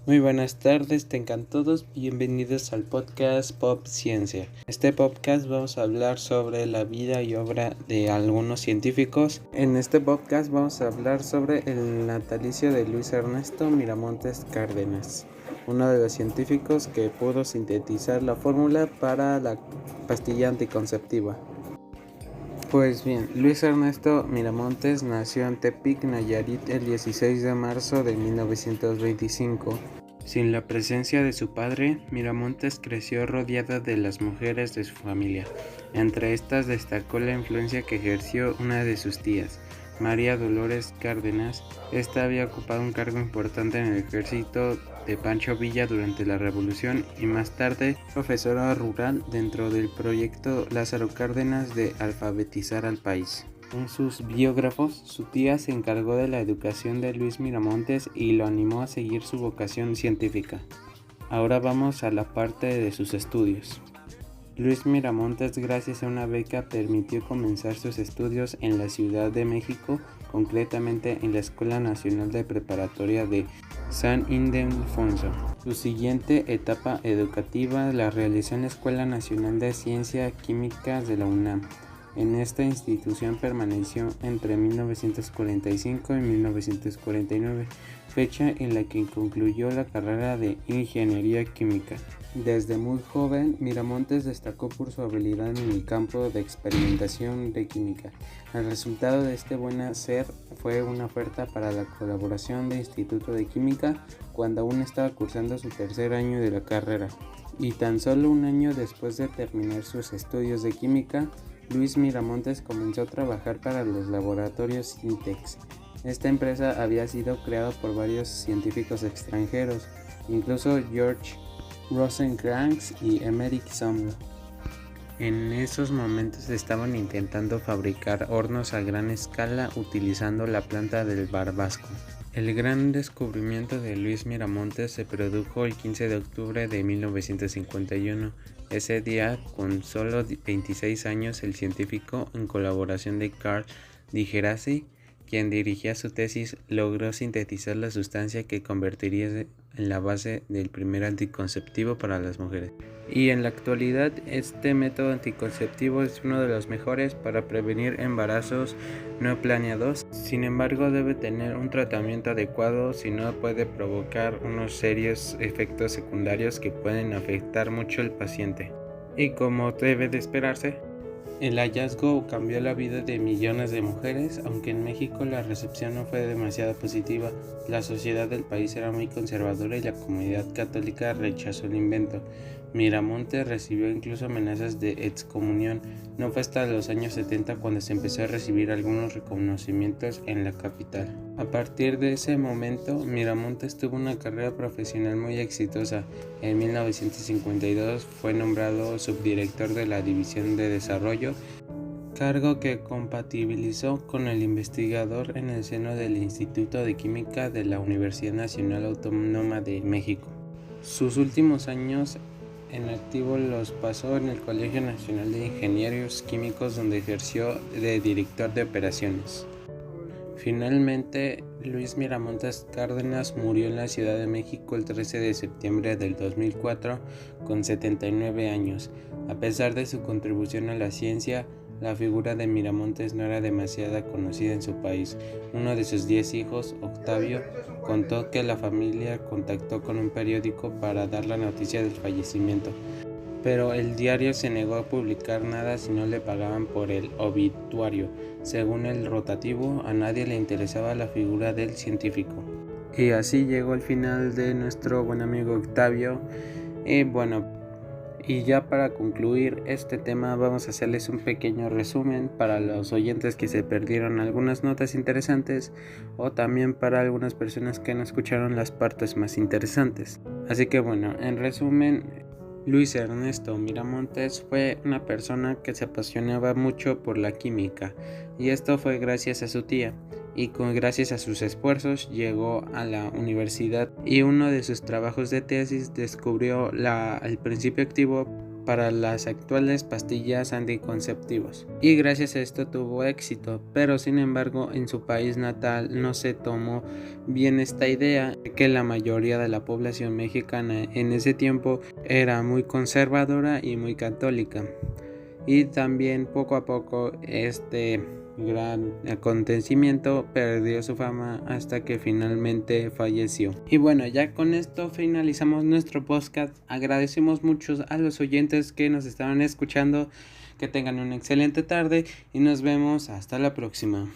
Muy buenas tardes, tengan todos bienvenidos al podcast Pop Ciencia. En este podcast vamos a hablar sobre la vida y obra de algunos científicos. En este podcast vamos a hablar sobre el natalicio de Luis Ernesto Miramontes Cárdenas, uno de los científicos que pudo sintetizar la fórmula para la pastilla anticonceptiva. Pues bien, Luis Ernesto Miramontes nació en Tepic, Nayarit, el 16 de marzo de 1925. Sin la presencia de su padre, Miramontes creció rodeado de las mujeres de su familia. Entre estas destacó la influencia que ejerció una de sus tías, María Dolores Cárdenas. Esta había ocupado un cargo importante en el ejército de Pancho Villa durante la Revolución y más tarde profesora rural dentro del proyecto Lázaro Cárdenas de alfabetizar al país. En sus biógrafos, su tía se encargó de la educación de Luis Miramontes y lo animó a seguir su vocación científica. Ahora vamos a la parte de sus estudios. Luis Miramontes, gracias a una beca, permitió comenzar sus estudios en la Ciudad de México, concretamente en la Escuela Nacional de Preparatoria de San Ildefonso. Su siguiente etapa educativa la realizó en la Escuela Nacional de Ciencias Químicas de la UNAM. En esta institución permaneció entre 1945 y 1949, fecha en la que concluyó la carrera de Ingeniería Química. Desde muy joven, Miramontes destacó por su habilidad en el campo de experimentación de química. El resultado de este buen hacer fue una oferta para la colaboración de Instituto de Química cuando aún estaba cursando su tercer año de la carrera. Y tan solo un año después de terminar sus estudios de química, Luis Miramontes comenzó a trabajar para los laboratorios Sintex. Esta empresa había sido creada por varios científicos extranjeros, incluso George Rosencrantz y Emerick Sumner. En esos momentos estaban intentando fabricar hornos a gran escala utilizando la planta del barbasco. El gran descubrimiento de Luis Miramontes se produjo el 15 de octubre de 1951. Ese día, con solo 26 años, el científico, en colaboración de Carl Di Gerasi, quien dirigía su tesis, logró sintetizar la sustancia que convertiría en la base del primer anticonceptivo para las mujeres. Y en la actualidad, este método anticonceptivo es uno de los mejores para prevenir embarazos no planeados. Sin embargo, debe tener un tratamiento adecuado, si no puede provocar unos serios efectos secundarios que pueden afectar mucho al paciente. Y como debe de esperarse, el hallazgo cambió la vida de millones de mujeres, aunque en México la recepción no fue demasiado positiva. La sociedad del país era muy conservadora y la comunidad católica rechazó el invento. Miramontes recibió incluso amenazas de excomunión. No fue hasta los años 70 cuando se empezó a recibir algunos reconocimientos en la capital. A partir de ese momento, Miramontes tuvo una carrera profesional muy exitosa. En 1952 fue nombrado subdirector de la División de Desarrollo, cargo que compatibilizó con el investigador en el seno del Instituto de Química de la Universidad Nacional Autónoma de México. Sus últimos años en activo los pasó en el Colegio Nacional de Ingenieros Químicos, donde ejerció de director de operaciones. Finalmente, Luis Miramontes Cárdenas murió en la Ciudad de México el 13 de septiembre del 2004 con 79 años. A pesar de su contribución a la ciencia, la figura de Miramontes no era demasiado conocida en su país. Uno de sus 10 hijos, Octavio, contó que la familia contactó con un periódico para dar la noticia del fallecimiento, pero el diario se negó a publicar nada si no le pagaban por el obituario. Según el rotativo, a nadie le interesaba la figura del científico. Y así llegó el final de nuestro buen amigo Octavio. Y ya para concluir este tema vamos a hacerles un pequeño resumen para los oyentes que se perdieron algunas notas interesantes o también para algunas personas que no escucharon las partes más interesantes. Así que en resumen, Luis Ernesto Miramontes fue una persona que se apasionaba mucho por la química, y esto fue gracias a su tía, y gracias a sus esfuerzos llegó a la universidad, y uno de sus trabajos de tesis descubrió el principio activo para las actuales pastillas anticonceptivas. Y gracias a esto tuvo éxito, pero sin embargo en su país natal no se tomó bien esta idea, que la mayoría de la población mexicana en ese tiempo era muy conservadora y muy católica. Y también poco a poco este gran acontecimiento perdió su fama hasta que finalmente falleció. Y bueno, ya con esto finalizamos nuestro podcast. Agradecemos mucho a los oyentes que nos estaban escuchando. Que tengan una excelente tarde y nos vemos hasta la próxima.